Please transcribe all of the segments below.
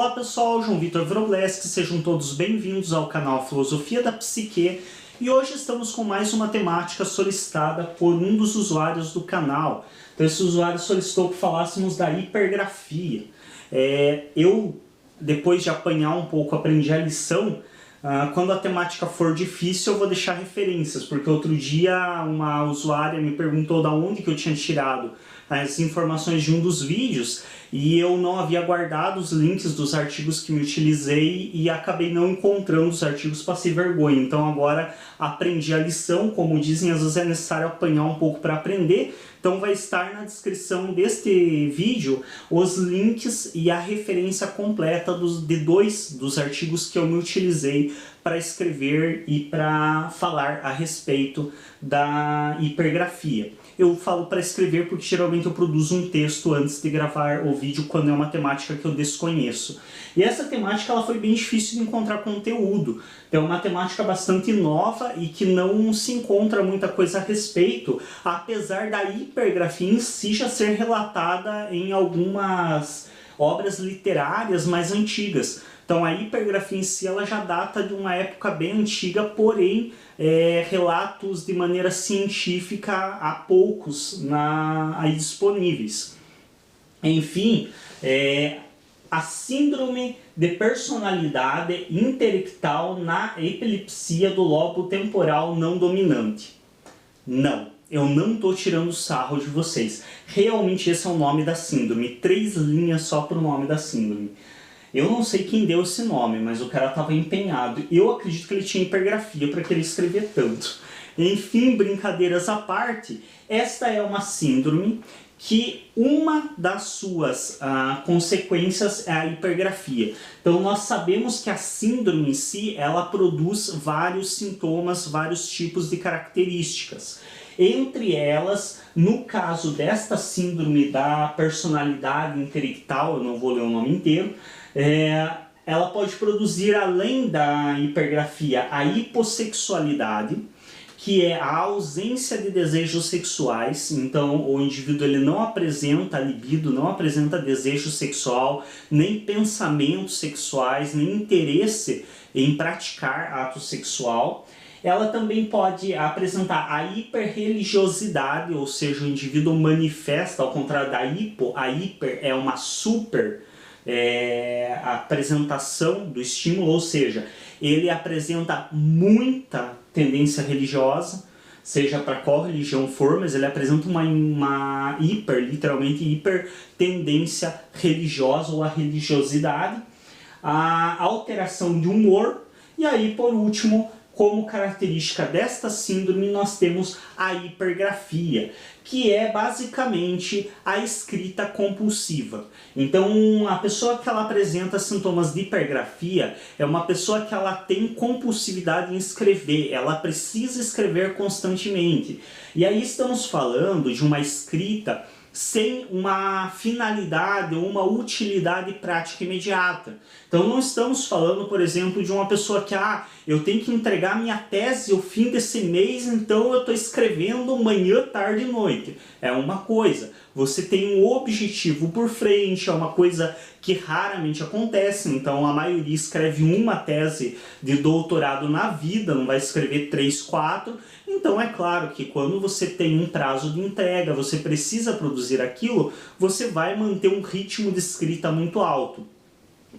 Olá pessoal, João Vitor Wrobleski, sejam todos bem-vindos ao canal Filosofia da Psique e hoje estamos com mais uma temática solicitada por um dos usuários do canal. Então esse usuário solicitou que falássemos da hipergrafia. Eu, depois de apanhar um pouco, aprendi a lição. Quando a temática for difícil eu vou deixar referências, porque outro dia uma usuária me perguntou da onde que eu tinha tirado as informações de um dos vídeos e eu não havia guardado os links dos artigos que me utilizei e acabei não encontrando os artigos, passei vergonha. Então agora aprendi a lição, como dizem, às vezes é necessário apanhar um pouco para aprender. Então vai estar na descrição deste vídeo os links e a referência completa de dois dos artigos que eu me utilizei para escrever e para falar a respeito da hipergrafia. Eu falo para escrever porque geralmente eu produzo um texto antes de gravar o vídeo quando é uma temática que eu desconheço. E essa temática ela foi bem difícil de encontrar conteúdo. É uma temática bastante nova e que não se encontra muita coisa a respeito, apesar da hipergrafia em si já ser relatada em algumas obras literárias mais antigas. Então a hipergrafia em si ela já data de uma época bem antiga, porém relatos de maneira científica há poucos aí disponíveis. Enfim, a síndrome de personalidade intelectual na epilepsia do lobo temporal não dominante. Não, eu não estou tirando sarro de vocês. Realmente esse é o nome da síndrome. 3 linhas só para o nome da síndrome. Eu não sei quem deu esse nome, mas o cara estava empenhado. Eu acredito que ele tinha hipergrafia para querer escrever tanto. Enfim, brincadeiras à parte, esta é uma síndrome que uma das suas consequências é a hipergrafia. Então nós sabemos que a síndrome em si, ela produz vários sintomas, vários tipos de características. Entre elas, no caso desta síndrome da personalidade intelectual, eu não vou ler o nome inteiro, ela pode produzir, além da hipergrafia, a hipossexualidade, que é a ausência de desejos sexuais. Então o indivíduo ele não apresenta libido, não apresenta desejo sexual, nem pensamentos sexuais, nem interesse em praticar ato sexual. Ela também pode apresentar a hiperreligiosidade, ou seja, o indivíduo manifesta, ao contrário da hipo, a hiper é uma super apresentação do estímulo, ou seja, ele apresenta muita tendência religiosa, seja para qual religião for, mas ele apresenta uma literalmente hiper tendência religiosa ou a religiosidade, a alteração de humor, e aí por último, como característica desta síndrome, nós temos a hipergrafia, que é basicamente a escrita compulsiva. Então, a pessoa que ela apresenta sintomas de hipergrafia é uma pessoa que ela tem compulsividade em escrever, ela precisa escrever constantemente. E aí estamos falando de uma escrita sem uma finalidade ou uma utilidade prática imediata. Então não estamos falando, por exemplo, de uma pessoa que eu tenho que entregar minha tese ao fim desse mês, então eu estou escrevendo manhã, tarde e noite. É uma coisa. Você tem um objetivo por frente, é uma coisa que raramente acontece, então a maioria escreve uma tese de doutorado na vida, não vai escrever 3, 4, então é claro que quando você tem um prazo de entrega, você precisa produzir aquilo, você vai manter um ritmo de escrita muito alto.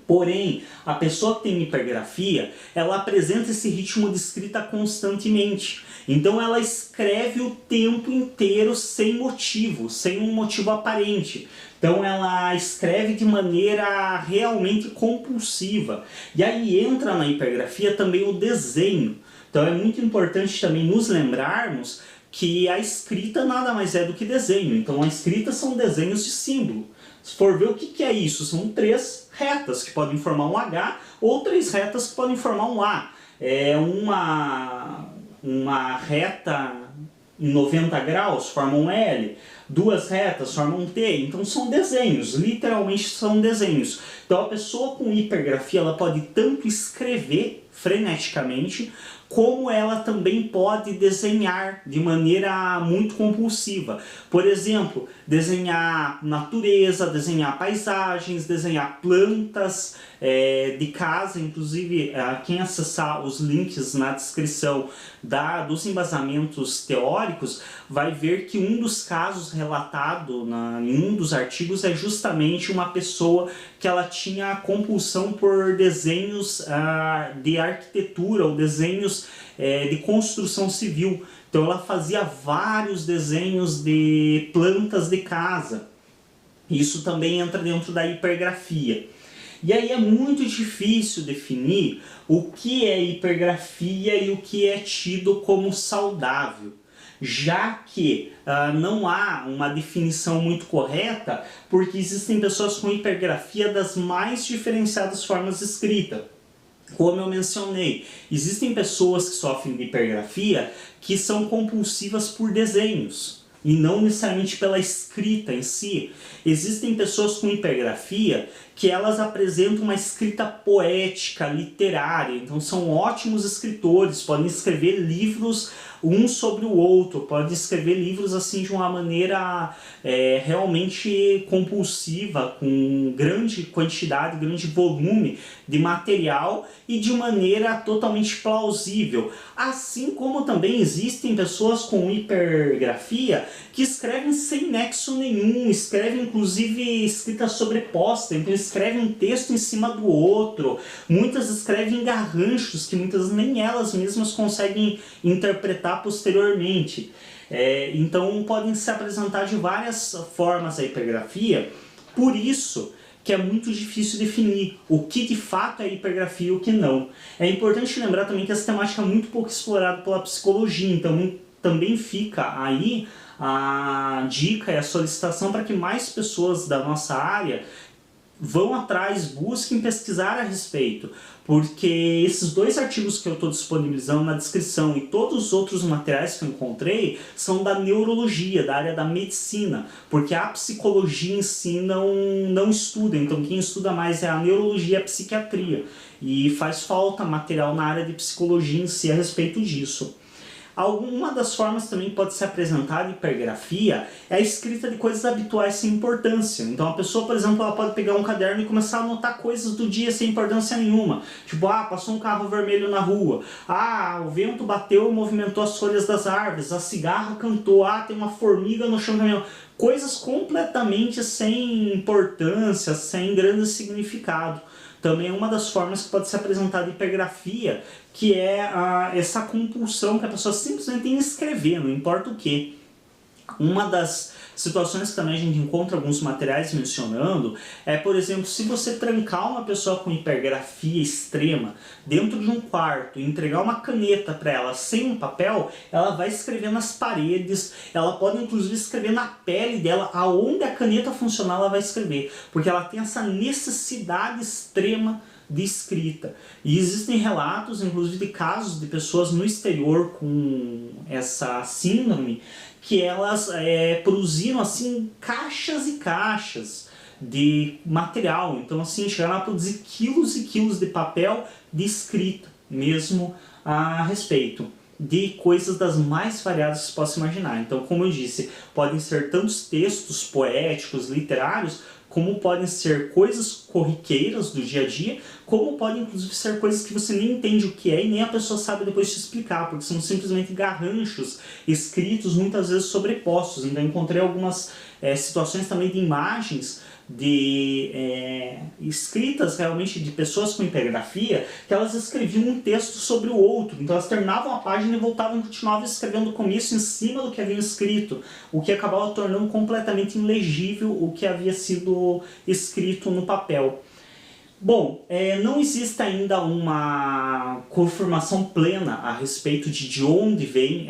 Porém, a pessoa que tem hipergrafia, ela apresenta esse ritmo de escrita constantemente. Então ela escreve o tempo inteiro sem motivo, sem um motivo aparente. Então ela escreve de maneira realmente compulsiva. E aí entra na hipergrafia também o desenho. Então é muito importante também nos lembrarmos que a escrita nada mais é do que desenho. Então a escrita são desenhos de símbolo. Se for ver o que é isso, são 3 retas que podem formar um H ou 3 retas que podem formar um A. É uma reta em 90 graus forma um L, duas retas formam um T, então são desenhos, literalmente são desenhos. Então a pessoa com hipergrafia ela pode tanto escrever freneticamente, como ela também pode desenhar de maneira muito compulsiva. Por exemplo, desenhar natureza, desenhar paisagens, desenhar plantas de casa. Inclusive, quem acessar os links na descrição dos embasamentos teóricos vai ver que um dos casos relatado em um dos artigos é justamente uma pessoa que ela tinha compulsão por desenhos de arquitetura ou desenhos de construção civil. Então ela fazia vários desenhos de plantas de casa. Isso também entra dentro da hipergrafia. E aí é muito difícil definir o que é hipergrafia e o que é tido como saudável, já que não há uma definição muito correta, porque existem pessoas com hipergrafia das mais diferenciadas formas de escrita. Como eu mencionei, existem pessoas que sofrem de hipergrafia que são compulsivas por desenhos e não necessariamente pela escrita em si. Existem pessoas com hipergrafia que elas apresentam uma escrita poética, literária, então são ótimos escritores, podem escrever livros um sobre o outro, podem escrever livros assim de uma maneira realmente compulsiva, com grande quantidade, grande volume de material e de maneira totalmente plausível. Assim como também existem pessoas com hipergrafia que escrevem sem nexo nenhum, escrevem inclusive escrita sobreposta, então escrevem um texto em cima do outro, muitas escrevem garranchos que muitas nem elas mesmas conseguem interpretar posteriormente. Então podem se apresentar de várias formas a hipergrafia, por isso que é muito difícil definir o que de fato é hipergrafia e o que não. É importante lembrar também que essa temática é muito pouco explorada pela psicologia, então também fica aí a dica e a solicitação para que mais pessoas da nossa área vão atrás, busquem pesquisar a respeito, porque esses dois artigos que eu estou disponibilizando na descrição e todos os outros materiais que eu encontrei são da neurologia, da área da medicina, porque a psicologia em si não estuda, então quem estuda mais é a neurologia e a psiquiatria, e faz falta material na área de psicologia em si a respeito disso. Uma das formas também que pode ser apresentada hipergrafia é a escrita de coisas habituais sem importância. Então a pessoa, por exemplo, ela pode pegar um caderno e começar a anotar coisas do dia sem importância nenhuma. Tipo, passou um carro vermelho na rua. O vento bateu e movimentou as folhas das árvores. A cigarra cantou. Tem uma formiga no chão do caminhão. Coisas completamente sem importância, sem grande significado. Também é uma das formas que pode ser apresentada hipergrafia, que é essa compulsão que a pessoa simplesmente tem em escrever, não importa o que. Uma das situações que também a gente encontra alguns materiais mencionando é, por exemplo, se você trancar uma pessoa com hipergrafia extrema dentro de um quarto e entregar uma caneta para ela sem um papel, ela vai escrever nas paredes, ela pode inclusive escrever na pele dela, aonde a caneta funcionar ela vai escrever, porque ela tem essa necessidade extrema de escrita. E existem relatos, inclusive, de casos de pessoas no exterior com essa síndrome, que elas produziram assim caixas e caixas de material. Então assim, chegaram a produzir quilos e quilos de papel de escrita mesmo a respeito de coisas das mais variadas que se possa imaginar. Então, como eu disse, podem ser tantos textos poéticos, literários, como podem ser coisas corriqueiras do dia a dia, como podem inclusive ser coisas que você nem entende o que é e nem a pessoa sabe depois te explicar, porque são simplesmente garranchos escritos muitas vezes sobrepostos. Então encontrei algumas situações também de imagens escritas realmente de pessoas com hipergrafia, que elas escreviam um texto sobre o outro. Então elas terminavam a página e voltavam e continuavam escrevendo o começo em cima do que haviam escrito, o que acabava tornando completamente ilegível o que havia sido escrito no papel. Bom, não existe ainda uma confirmação plena a respeito de onde vem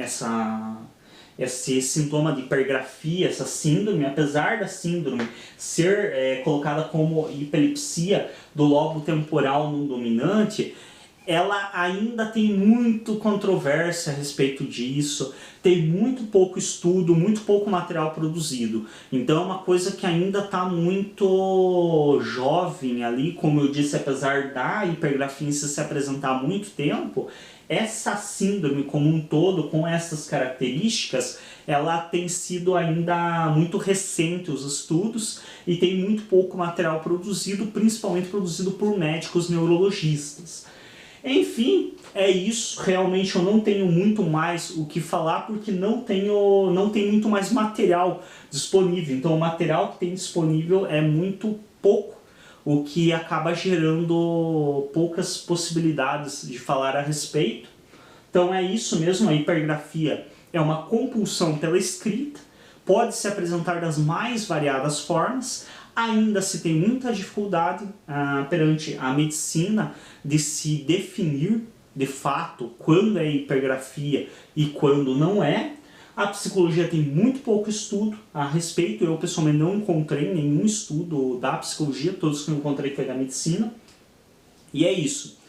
esse sintoma de hipergrafia, essa síndrome, apesar da síndrome ser colocada como hiperlipsia do lobo temporal não dominante. ela ainda tem muito controvérsia a respeito disso, tem muito pouco estudo, muito pouco material produzido. Então é uma coisa que ainda está muito jovem ali, como eu disse, apesar da hipergrafia se apresentar há muito tempo, essa síndrome como um todo, com essas características, ela tem sido ainda muito recente os estudos e tem muito pouco material produzido, principalmente produzido por médicos neurologistas. Enfim, é isso. Realmente eu não tenho muito mais o que falar porque não tem muito mais material disponível. Então o material que tem disponível é muito pouco, o que acaba gerando poucas possibilidades de falar a respeito. Então é isso mesmo, a hipergrafia é uma compulsão pela escrita, pode se apresentar das mais variadas formas. Ainda se tem muita dificuldade perante a medicina de se definir de fato quando é hipergrafia e quando não é. A psicologia tem muito pouco estudo a respeito. Eu pessoalmente não encontrei nenhum estudo da psicologia, todos que eu encontrei foi da medicina. E é isso.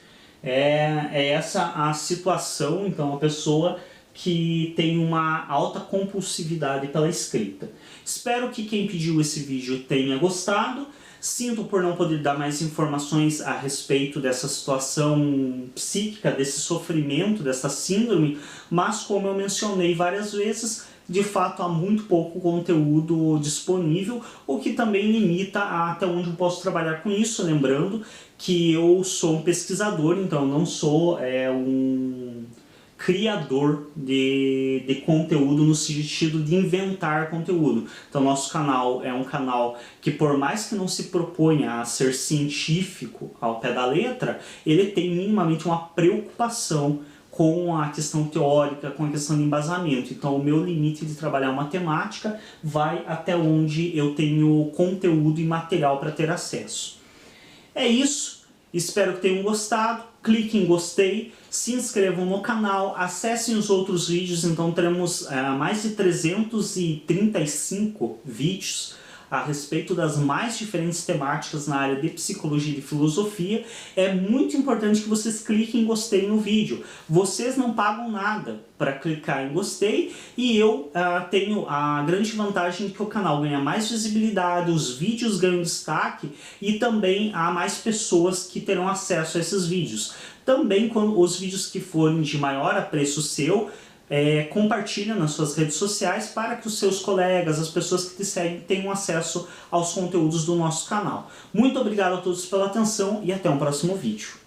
É essa a situação, então, a pessoa que tem uma alta compulsividade pela escrita. Espero que quem pediu esse vídeo tenha gostado. Sinto por não poder dar mais informações a respeito dessa situação psíquica, desse sofrimento, dessa síndrome, mas como eu mencionei várias vezes, de fato há muito pouco conteúdo disponível, o que também limita até onde eu posso trabalhar com isso, lembrando que eu sou um pesquisador, então eu não sou um criador de conteúdo no sentido de inventar conteúdo. Então nosso canal é um canal que, por mais que não se proponha a ser científico ao pé da letra, ele tem minimamente uma preocupação com a questão teórica, com a questão de embasamento. Então o meu limite de trabalhar uma temática vai até onde eu tenho conteúdo e material para ter acesso. É isso, espero que tenham gostado, clique em gostei, se inscrevam no canal, acessem os outros vídeos, então teremos mais de 335 vídeos a respeito das mais diferentes temáticas na área de psicologia e de filosofia. É muito importante que vocês cliquem em gostei no vídeo. Vocês não pagam nada para clicar em gostei e eu tenho a grande vantagem de que o canal ganha mais visibilidade, os vídeos ganham destaque e também há mais pessoas que terão acesso a esses vídeos. Também quando os vídeos que forem de maior apreço seu, compartilha nas suas redes sociais para que os seus colegas, as pessoas que te seguem, tenham acesso aos conteúdos do nosso canal. Muito obrigado a todos pela atenção e até um próximo vídeo.